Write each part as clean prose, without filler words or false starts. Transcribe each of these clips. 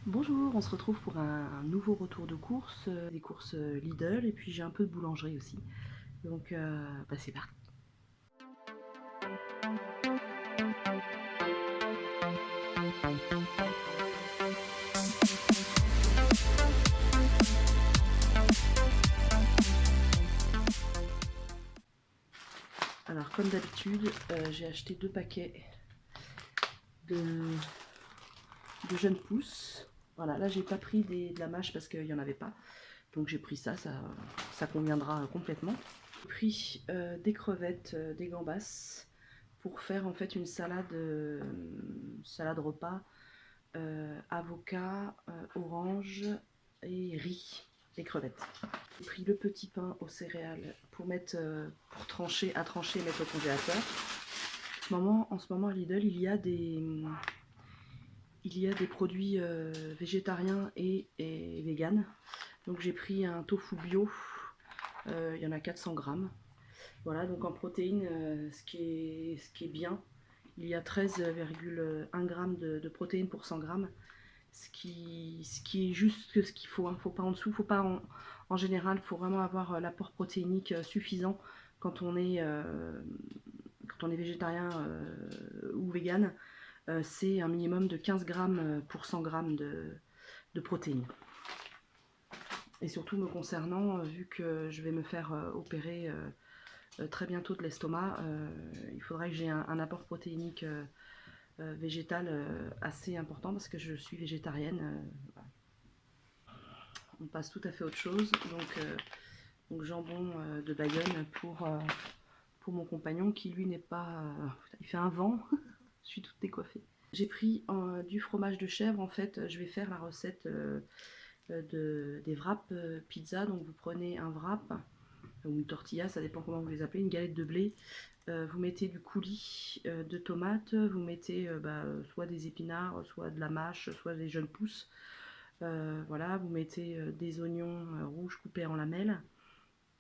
Bonjour, on se retrouve pour un nouveau retour de course, des courses Lidl et puis j'ai un peu de boulangerie aussi. Donc c'est parti. Alors comme d'habitude, j'ai acheté 2 paquets de jeunes pousses. Voilà, là j'ai pas pris de la mâche parce qu'il n'y en avait pas. Donc j'ai pris ça conviendra complètement. J'ai pris des crevettes, des gambas pour faire en fait une salade repas, avocat, orange et riz et crevettes. J'ai pris le petit pain aux céréales pour mettre, pour trancher et mettre au congélateur. En ce moment à Lidl, il y a des produits végétariens et véganes. Donc j'ai pris un tofu bio, il y en a 400 grammes. Voilà, donc en protéines, ce qui est bien, il y a 13,1 g de protéines pour 100 grammes, ce qui est juste ce qu'il faut, hein. Faut pas en dessous, faut pas en général, il faut vraiment avoir l'apport protéinique suffisant quand on est, végétarien ou vegan. C'est un minimum de 15 grammes pour 100 grammes de protéines. Et surtout me concernant, vu que je vais me faire opérer très bientôt de l'estomac, il faudrait que j'ai un apport protéinique végétal assez important parce que je suis végétarienne. Voilà. On passe tout à fait à autre chose. Donc jambon de Bayonne pour mon compagnon qui lui n'est pas... il fait un vent, je suis toute décoiffée. J'ai pris du fromage de chèvre. En fait, je vais faire la recette des wraps pizza. Donc vous prenez un wrap ou une tortilla, ça dépend comment vous les appelez, une galette de blé. Vous mettez du coulis de tomates, vous mettez soit des épinards, soit de la mâche, soit des jeunes pousses. Voilà, vous mettez des oignons rouges coupés en lamelles.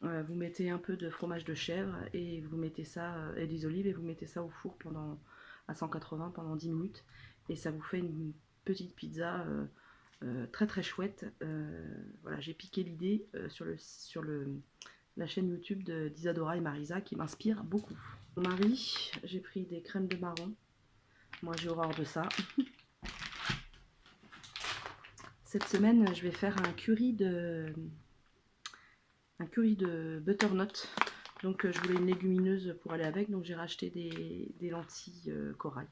Vous mettez un peu de fromage de chèvre et vous mettez ça et des olives et vous mettez ça au four à 180 pendant 10 minutes et ça vous fait une petite pizza très très chouette. Voilà, j'ai piqué l'idée sur la chaîne YouTube d'Isadora et Marisa qui m'inspire beaucoup. Mon mari, j'ai pris des crèmes de marron. Moi j'ai horreur de ça. Cette semaine, je vais faire un curry de butternut. Donc je voulais une légumineuse pour aller avec, donc j'ai racheté des lentilles corail.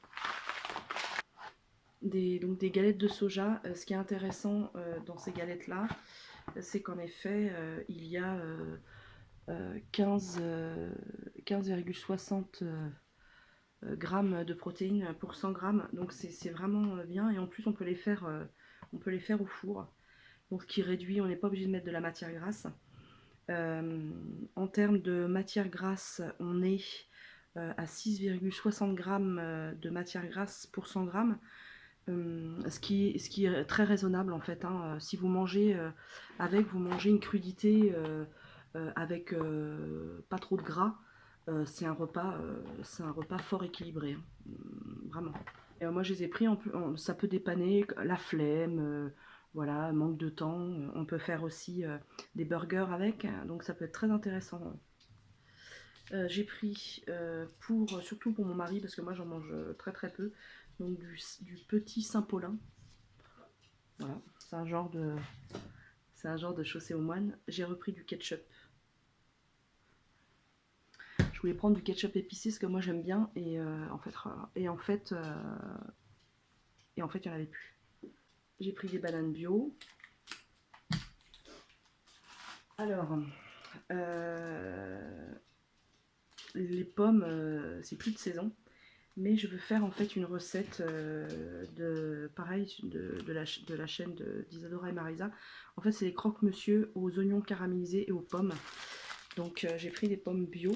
Donc des galettes de soja. Ce qui est intéressant dans ces galettes là, c'est qu'en effet il y a 15,60 grammes de protéines pour 100 grammes, donc c'est vraiment bien. Et en plus on peut les faire au four, donc ce qui réduit, on n'est pas obligé de mettre de la matière grasse. En termes de matière grasse, on est à 6,60 grammes de matière grasse pour 100 grammes, ce qui est très raisonnable en fait, hein. Si vous mangez vous mangez une crudité avec pas trop de gras, c'est un repas fort équilibré, hein. Vraiment. Et moi je les ai pris, ça peut dépanner la flemme, voilà, manque de temps. On peut faire aussi des burgers avec, donc ça peut être très intéressant. J'ai pris surtout pour mon mari, parce que moi j'en mange très très peu, donc du petit Saint-Paulin. Voilà, c'est un genre de chaussée aux moines. J'ai repris du ketchup. Je voulais prendre du ketchup épicé, ce que moi j'aime bien, et en fait il n'y en avait plus. J'ai pris des bananes bio. Alors, les pommes, c'est plus de saison, mais je veux faire en fait une recette de la chaîne d'Isadora et Marisa. En fait, c'est des croque-monsieur aux oignons caramélisés et aux pommes. Donc, j'ai pris des pommes bio.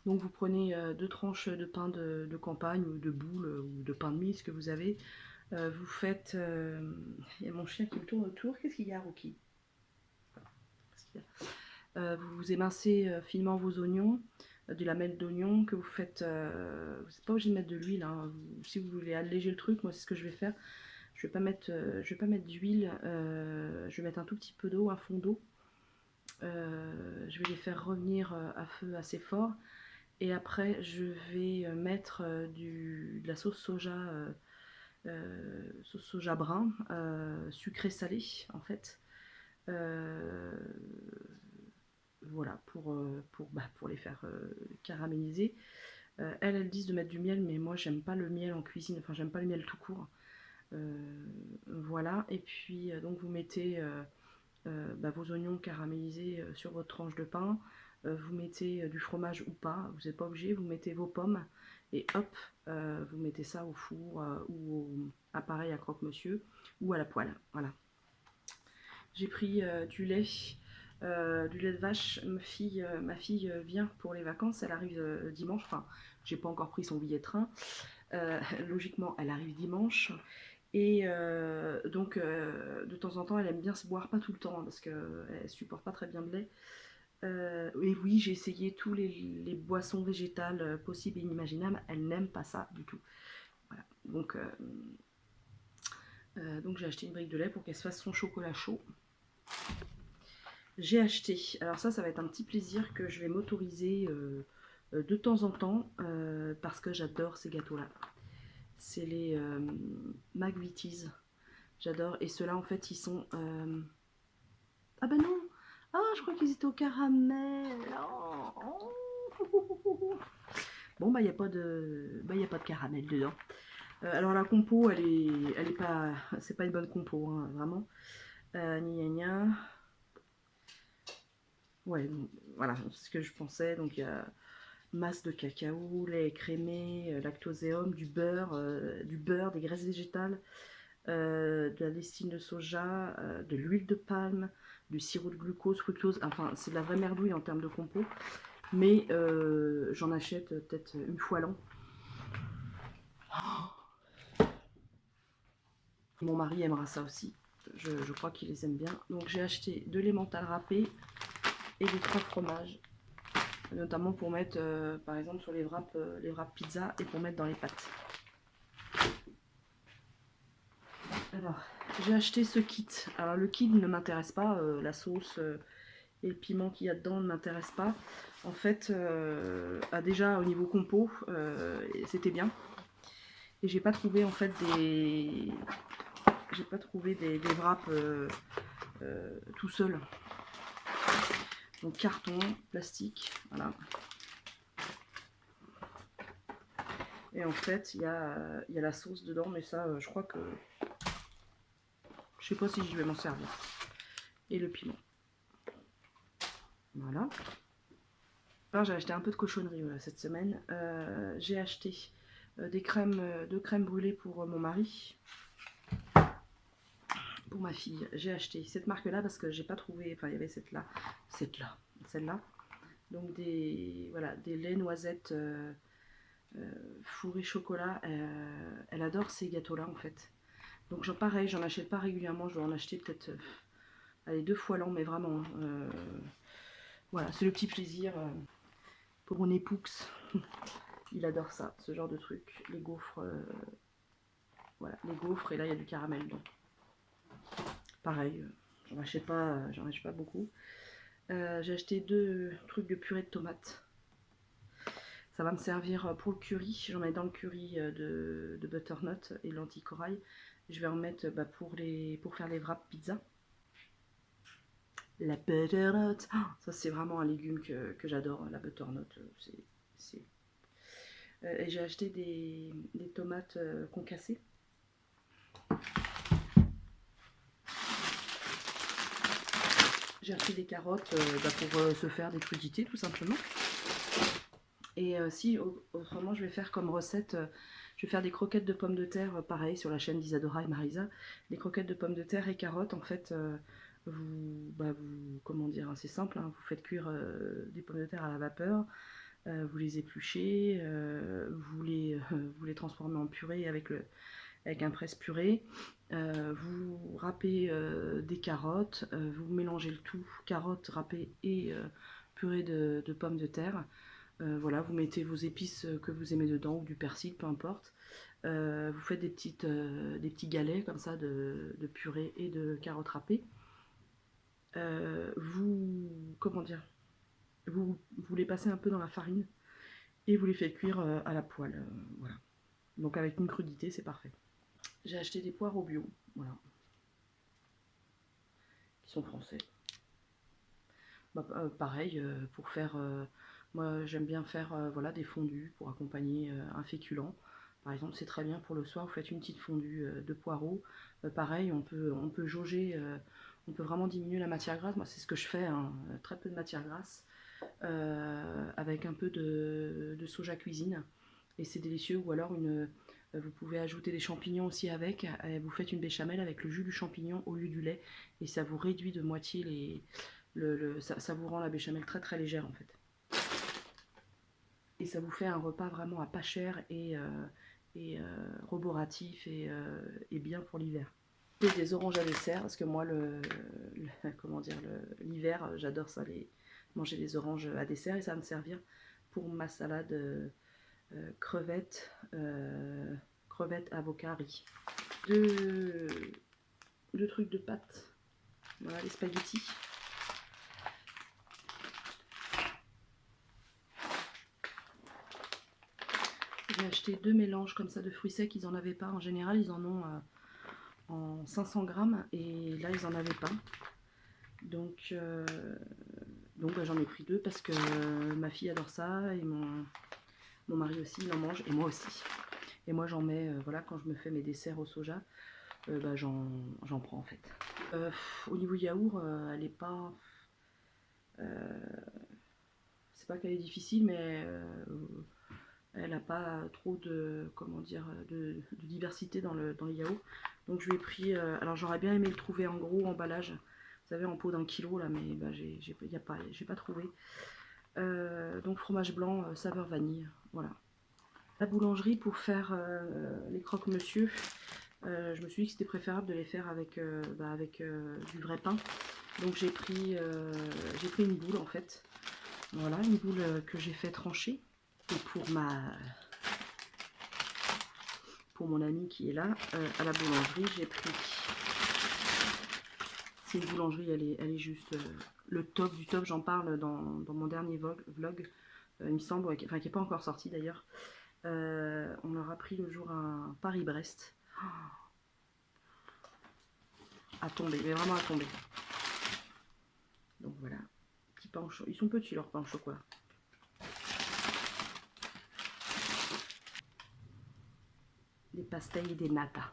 Donc, vous prenez 2 tranches de pain de campagne ou de boule ou de pain de mie, ce que vous avez. Vous faites. Il y a mon chien qui me tourne autour. Qu'est-ce qu'il y a, Rocky? Vous émincez finement vos oignons, du lamelle d'oignon que vous faites. Vous n'êtes pas obligé de mettre de l'huile, hein. Si vous voulez alléger le truc, moi c'est ce que je vais faire. Je je vais pas mettre d'huile, je vais mettre un tout petit peu d'eau, un fond d'eau. Je vais les faire revenir à feu assez fort. Et après, je vais mettre de la sauce soja brun, sucré salé en fait. Voilà, pour les faire caraméliser. Elles disent de mettre du miel, mais moi j'aime pas le miel en cuisine, enfin j'aime pas le miel tout court. Voilà, et puis donc vous mettez vos oignons caramélisés sur votre tranche de pain. Vous mettez du fromage ou pas, vous n'êtes pas obligé, vous mettez vos pommes et hop, vous mettez ça au four ou au appareil à croque-monsieur ou à la poêle. Voilà. J'ai pris du lait de vache. Ma fille vient pour les vacances, elle arrive dimanche. Enfin, j'ai pas encore pris son billet de train. Logiquement, elle arrive dimanche. Et donc, de temps en temps, elle aime bien se boire, pas tout le temps, hein, parce qu'elle supporte pas très bien le lait. Et oui, j'ai essayé tous les boissons végétales possibles et inimaginables. Elle n'aime pas ça du tout. Voilà. Donc j'ai acheté une brique de lait pour qu'elle se fasse son chocolat chaud. J'ai acheté, alors ça va être un petit plaisir que je vais m'autoriser de temps en temps parce que j'adore ces gâteaux-là. C'est les McVitie's. J'adore. Et ceux-là, en fait, ils sont... Ah bah non. Ah, je crois qu'ils étaient au caramel. Oh. Bon, bah, il n'y a pas de... Bah, y a pas de caramel dedans. Alors, la compo, elle est pas... C'est pas une bonne compo, hein, vraiment. Gna gna gna. Ouais, voilà, c'est ce que je pensais. Donc, il y a masse de cacao, lait écrémé, lactoséum, du beurre, des graisses végétales, de la lestine de soja, de l'huile de palme, du sirop de glucose, fructose. Enfin, c'est de la vraie merdouille en termes de compo. Mais j'en achète peut-être une fois l'an. Mon mari aimera ça aussi. Je crois qu'il les aime bien. Donc j'ai acheté de l'emmental râpé et des 3 fromages. Notamment pour mettre par exemple sur les wraps pizza et pour mettre dans les pâtes. Alors, j'ai acheté ce kit. Alors le kit ne m'intéresse pas, la sauce et le piment qu'il y a dedans ne m'intéresse pas. En fait, déjà au niveau compo, c'était bien. Et j'ai pas trouvé en fait des wraps tout seul. Donc carton, plastique, voilà. Et en fait, il y a la sauce dedans, mais ça, je crois que... Je sais pas si je vais m'en servir. Et le piment. Voilà. Alors j'ai acheté un peu de cochonnerie cette semaine. J'ai acheté deux crèmes brûlées pour mon mari. Pour ma fille, j'ai acheté cette marque-là parce que j'ai pas trouvé... Enfin, il y avait celle-là. Donc des laits noisettes fourrés chocolat. Elle adore ces gâteaux-là en fait. Donc pareil, j'en achète pas régulièrement. Je dois en acheter peut-être 2 fois l'an, mais vraiment. Voilà, c'est le petit plaisir pour mon époux. Il adore ça, ce genre de truc. Les gaufres, voilà, les gaufres, et là il y a du caramel dedans. Pareil, j'en achète pas beaucoup. J'ai acheté 2 trucs de purée de tomates. Ça va me servir pour le curry. J'en mets dans le curry de butternut et lentilles corail. Je vais en mettre pour faire les wraps pizza. La butternut, oh, ça c'est vraiment un légume que j'adore, la butternut. Et j'ai acheté des tomates concassées. J'ai acheté des carottes pour se faire des crudités tout simplement. Et autrement je vais faire comme recette, je vais faire des croquettes de pommes de terre, pareil sur la chaîne d'Isadora et Marisa. Des croquettes de pommes de terre et carottes, en fait, comment dire, c'est simple, hein, vous faites cuire des pommes de terre à la vapeur, vous les épluchez, vous les transformez en purée avec un presse-purée, vous râpez des carottes, vous mélangez le tout, carottes râpées et purée de pommes de terre. Voilà, vous mettez vos épices que vous aimez dedans, ou du persil, peu importe. Vous faites des petits galets comme ça de purée et de carottes râpées. Comment dire, vous les passez un peu dans la farine et vous les faites cuire à la poêle. Voilà. Donc avec une crudité, c'est parfait. J'ai acheté des poireaux bio, voilà, qui sont français. Bah, pareil, pour faire, moi j'aime bien faire voilà, des fondus pour accompagner un féculent. Par exemple, c'est très bien pour le soir, vous faites une petite fondue de poireaux. Pareil, on peut jauger, on peut vraiment diminuer la matière grasse. Moi, c'est ce que je fais, hein, très peu de matière grasse, avec un peu de soja cuisine. Et c'est délicieux. Ou alors, vous pouvez ajouter des champignons aussi avec. Vous faites une béchamel avec le jus du champignon au lieu du lait. Et ça vous réduit de moitié ça vous rend la béchamel très très légère en fait. Et ça vous fait un repas vraiment à pas cher et roboratif et bien pour l'hiver. Et des oranges à dessert parce que moi comment dire, l'hiver j'adore ça, manger des oranges à dessert, et ça va me servir pour ma salade crevettes, avocat, riz. Deux trucs de pâtes, voilà, les spaghettis. J'ai acheté 2 mélanges comme ça de fruits secs, ils en avaient pas. En général, ils en ont en 500 grammes et là, ils en avaient pas. Donc bah, j'en ai pris 2 parce que ma fille adore ça et mon mari aussi, il en mange et moi aussi. Et moi, j'en mets, voilà, quand je me fais mes desserts au soja, bah, j'en prends en fait. Au niveau yaourt, elle est pas. C'est pas qu'elle est difficile, mais elle n'a pas trop de, comment dire, de diversité dans les yaourts. Donc je lui ai pris, alors j'aurais bien aimé le trouver en gros emballage, vous savez, en pot d'1 kilo là, mais bah, j'ai pas trouvé. Donc fromage blanc, saveur vanille, voilà. La boulangerie pour faire les croque-monsieur, je me suis dit que c'était préférable de les faire avec, du vrai pain. Donc j'ai pris une boule en fait. Voilà, une boule que j'ai fait trancher. Et pour mon ami qui est là, à la boulangerie, j'ai pris. C'est une boulangerie, elle est juste le top du top. J'en parle dans mon dernier vlog, il me semble, qui n'est pas encore sorti d'ailleurs. On leur a pris le jour un Paris-Brest. À tomber, mais vraiment à tomber. Donc voilà, petit pain au chocolat. Ils sont petits leurs pains au chocolat. Des pastèques et des nata.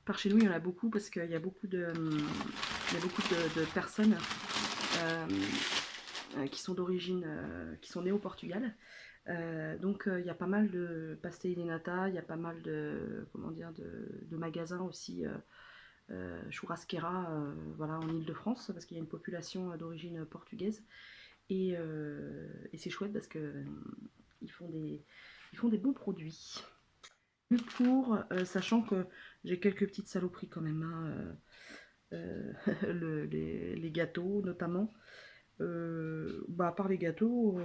Par chez nous, il y en a beaucoup parce qu'il y a beaucoup de personnes qui sont d'origine, qui sont nées au Portugal. Donc il y a pas mal de pastéis de nata, il y a pas mal de, comment dire, de magasins aussi, churrasquera, voilà, en Ile-de-France, parce qu'il y a une population d'origine portugaise. Et c'est chouette parce que ils font des bons produits. Pour, sachant que j'ai quelques petites saloperies quand même, hein, les gâteaux notamment. Bah, à part les gâteaux,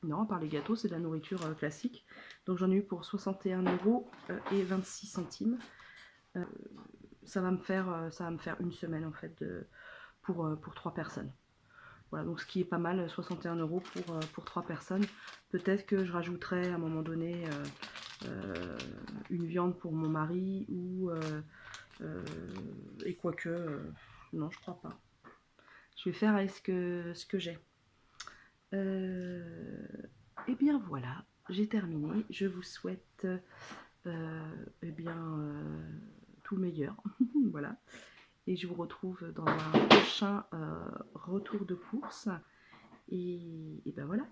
non, à part les gâteaux, c'est de la nourriture classique. Donc j'en ai eu pour 61 € et 26 centimes. Ça va me faire une semaine en fait pour 3 personnes. Voilà, donc ce qui est pas mal, 61 € pour 3 personnes. Peut-être que je rajouterai à un moment donné une viande pour mon mari et quoique, non, je crois pas. Je vais faire avec ce que j'ai. Et bien voilà, j'ai terminé. Je vous souhaite eh bien tout le meilleur. Voilà. Et je vous retrouve dans un prochain retour de course. Et ben voilà.